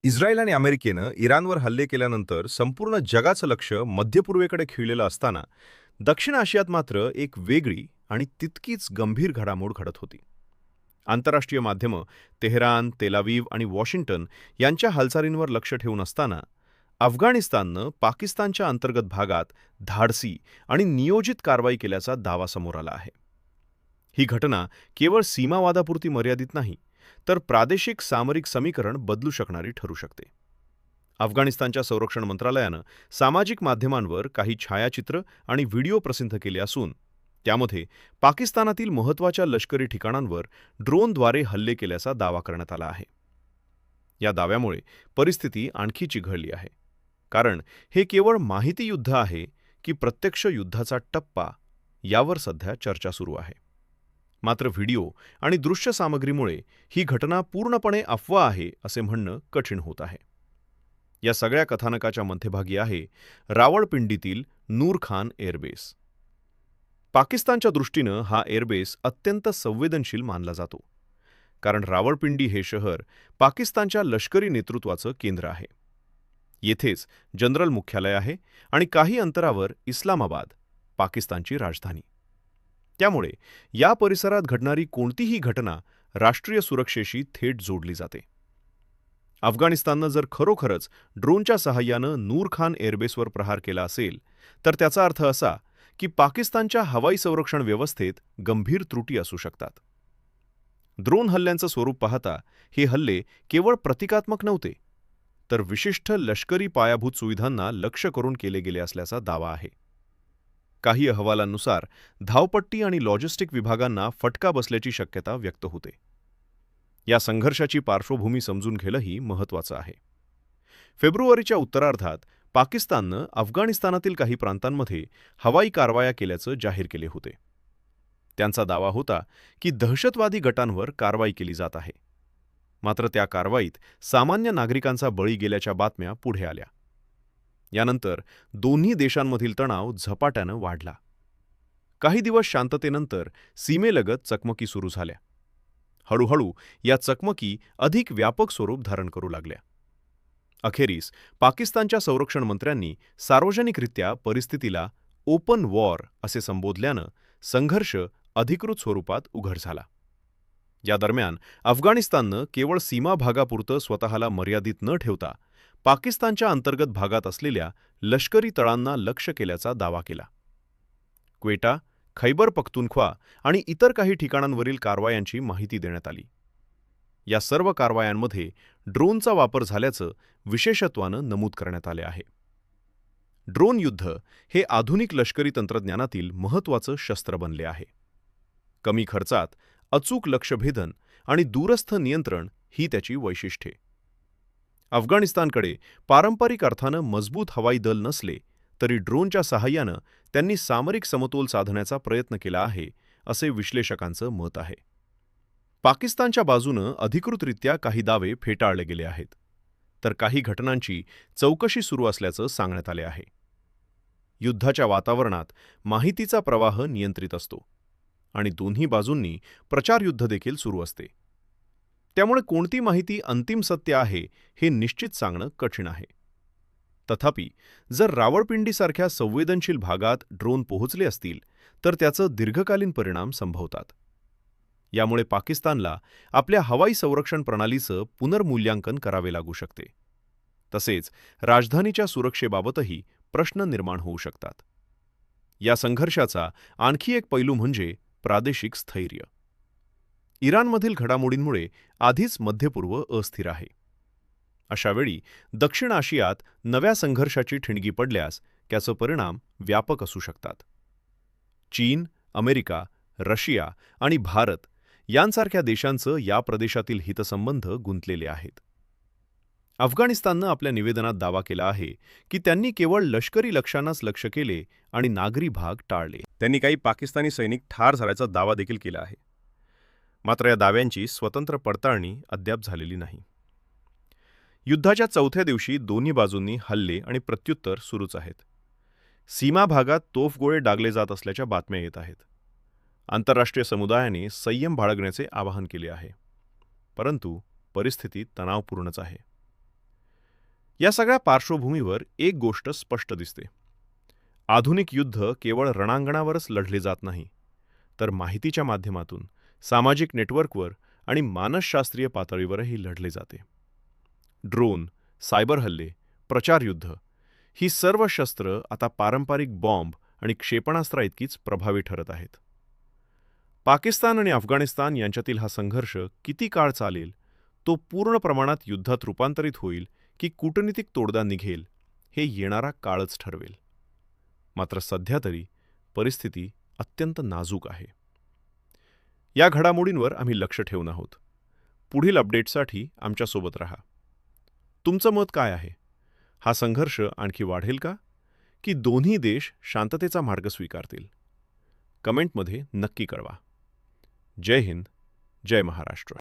Israel आणि अमेरिकेनं इराणवर हल्ले केल्यानंतर संपूर्ण जगाचं लक्ष मध्य पूर्वेकडे खिळलेलं असताना दक्षिण आशियात मात्र एक वेगळी आणि तितकीच गंभीर घडामोड घडत होती. आंतरराष्ट्रीय माध्यमं तेहरान, तेलावीव आणि वॉशिंग्टन यांच्या हालचालींवर लक्ष ठेवून असताना अफगाणिस्ताननं पाकिस्तानच्या अंतर्गत भागात धाडसी आणि नियोजित कारवाई केल्याचा दावा समोर आला आहे. ही घटना केवळ सीमावादापुरती मर्यादित नाही, तर प्रादेशिक सामरिक समीकरण बदलू शकणारी ठरू शकते. अफगाणिस्तानच्या संरक्षण मंत्रालयानं सामाजिक माध्यमांवर काही छायाचित्र आणि व्हिडिओ प्रसिद्ध केले असून त्यामध्ये पाकिस्तानातील महत्त्वाच्या लष्करी ठिकाणांवर ड्रोनद्वारे हल्ले केल्याचा दावा करण्यात आला आहे. या दाव्यामुळे परिस्थिती आणखी चिघळली आहे, कारण हे केवळ माहिती युद्ध आहे की प्रत्यक्ष युद्धाचा टप्पा, यावर सध्या चर्चा सुरू आहे. मात्र व्हिडिओ आणि दृश्य सामग्रीमुळे ही घटना पूर्णपणे अफवा आहे असे म्हणणं कठीण होत आहे. या सगळ्या कथानकाच्या मध्यभागी आहे रावळपिंडीतील नूर खान एअरबेस. पाकिस्तानच्या दृष्टीनं हा एअरबेस अत्यंत संवेदनशील मानला जातो, कारण रावळपिंडी हे शहर पाकिस्तानच्या लष्करी नेतृत्वाचं केंद्र आहे. येथेच जनरल मुख्यालय आहे आणि काही अंतरावर इस्लामाबाद, पाकिस्तानची राजधानी. त्यामुळे या परिसरात घडणारी कोणतीही घटना राष्ट्रीय सुरक्षेशी थेट जोडली जाते. अफगाणिस्ताननं जर खरोखरच ड्रोनच्या सहाय्यानं नूर खान एअरबेसवर प्रहार केला असेल, तर त्याचा अर्थ असा की पाकिस्तानच्या हवाई संरक्षण व्यवस्थेत गंभीर त्रुटी असू शकतात. ड्रोन हल्ल्यांचं स्वरूप पाहता हे हल्ले केवळ प्रतिकात्मक नव्हते, तर विशिष्ट लष्करी पायाभूत सुविधांना लक्ष्य करून केले गेले असल्याचा दावा आहे. काही अहवालांनुसार धावपट्टी आणि लॉजिस्टिक विभागांना फटका बसल्याची शक्यता व्यक्त होते. या संघर्षाची पार्श्वभूमी समजून घेणंही महत्त्वाचं आहे. फेब्रुवारीच्या उत्तरार्धात पाकिस्ताननं अफगाणिस्तानातील काही प्रांतांमध्ये हवाई कारवाया केल्याचं जाहीर केले होते. त्यांचा दावा होता की दहशतवादी गटांवर कारवाई केली जात आहे. मात्र त्या कारवाईत सामान्य नागरिकांचा बळी गेल्याच्या बातम्या पुढे आल्या. यानंतर दोन्ही देशांमधील तणाव झपाट्यानं वाढला. काही दिवस शांततेनंतर सीमेलगत चकमकी सुरू झाल्या. हळूहळू या चकमकी अधिक व्यापक स्वरूप धारण करू लागल्या. अखेरीस पाकिस्तानच्या संरक्षण मंत्र्यांनी सार्वजनिकरित्या परिस्थितीला ओपन वॉर असे संबोधल्यानं संघर्ष अधिकृत स्वरूपात उघड झाला. या दरम्यान अफगाणिस्ताननं केवळ सीमा भागापुरतं स्वतःला मर्यादित न ठेवता पाकिस्तानच्या अंतर्गत भागात असलेल्या लष्करी तळांना लक्ष्य केल्याचा दावा केला. क्वेटा, खैबर पख्तूनख्वा आणि इतर काही ठिकाणांवरील कारवायांची माहिती देण्यात आली. या सर्व कारवायांमध्ये ड्रोनचा वापर झाल्याचं विशेषत्वानं नमूद करण्यात आले आहे. ड्रोन युद्ध हे आधुनिक लष्करी तंत्रज्ञानातील महत्त्वाचं शस्त्र बनले आहे. कमी खर्चात अचूक लक्ष्यभेदन आणि दूरस्थ नियंत्रण ही त्याची वैशिष्ट्ये. अफगाणिस्तानकडे पारंपरिक अर्थानं मजबूत हवाई दल नसले तरी ड्रोनच्या सहाय्यानं त्यांनी सामरिक समतोल साधण्याचा प्रयत्न केला आहे, असे विश्लेषकांचं मत आहे. पाकिस्तानच्या बाजूनं अधिकृतरित्या काही दावे फेटाळले गेले आहेत, तर काही घटनांची चौकशी सुरू असल्याचं सांगण्यात आले आहे. युद्धाच्या वातावरणात माहितीचा प्रवाह नियंत्रित असतो आणि दोन्ही बाजूंनी प्रचारयुद्ध देखील सुरू असते. त्यामुळे कोणती माहिती अंतिम सत्य आहे हे निश्चित सांगणं कठीण आहे. तथापि जर रावळपिंडीसारख्या संवेदनशील भागात ड्रोन पोहोचले असतील तर त्याचं दीर्घकालीन परिणाम संभवतात. यामुळे पाकिस्तानला आपल्या हवाई संरक्षण प्रणालीचं पुनर्मूल्यांकन करावे लागू शकते. तसेच राजधानीच्या सुरक्षेबाबतही प्रश्न निर्माण होऊ शकतात. या संघर्षाचा आणखी एक पैलू म्हणजे प्रादेशिक स्थैर्य. इराणमधील घडामोडींमुळे आधीच मध्यपूर्व अस्थिर आहे. अशावेळी दक्षिण आशियात नव्या संघर्षाची ठिणगी पडल्यास त्याचे परिणाम व्यापक असू शकतात. चीन, अमेरिका, रशिया आणि भारत यांसारख्या देशांचं या प्रदेशातील हितसंबंध गुंतलेले आहेत. अफगाणिस्ताननं आपल्या निवेदनात दावा केला आहे की त्यांनी केवळ लष्करी लक्ष्यांनाच लक्ष्य केले आणि नागरी भाग टाळले. त्यांनी काही पाकिस्तानी सैनिक ठार झाल्याचा दावा देखील केला आहे. मात्र या दाव्यांची स्वतंत्र पडताळणी अद्याप झालेली नाही. युद्धाच्या चौथ्या दिवशी दोन्ही बाजूंनी हल्ले आणि प्रत्युत्तर सुरूच आहेत. सीमा भागात तोफगोळे डागले जात असल्याच्या बातम्या येत आहेत. आंतरराष्ट्रीय समुदायाने संयम बाळगण्याचे आवाहन केले आहे. परंतु परिस्थिती तणावपूर्णच आहे. या सगळ्या पार्श्वभूमीवर एक गोष्ट स्पष्ट दिसते. आधुनिक युद्ध केवळ रणांगणावरच लढले जात नाही, तर माहितीच्या माध्यमातून, सामाजिक नेटवर्कवर आणि मानसशास्त्रीय पातळीवरही लढले जाते. ड्रोन, सायबर हल्ले, प्रचारयुद्ध ही सर्व शस्त्र आता पारंपरिक बॉम्ब आणि क्षेपणास्त्राइतकीच प्रभावी ठरत आहेत. पाकिस्तान आणि अफगाणिस्तान यांच्यातील हा संघर्ष किती काळ चालेल, तो पूर्ण प्रमाणात युद्धात रूपांतरित होईल की कूटनीतिक तोडगा निघेल, हे येणारा काळच ठरवेल. मात्र सध्या तरी परिस्थिती अत्यंत नाजूक आहे. या घडामोडींवर आम्ही लक्ष ठेवून आहोत. पुढील अपडेट्ससाठी आमच्यासोबत राहा. तुमचं मत काय आहे? हा संघर्ष आणखी वाढेल का? की दोन्ही देश शांततेचा मार्ग स्वीकारतील? कमेंटमध्ये नक्की कळवा. जय हिंद, जय महाराष्ट्र.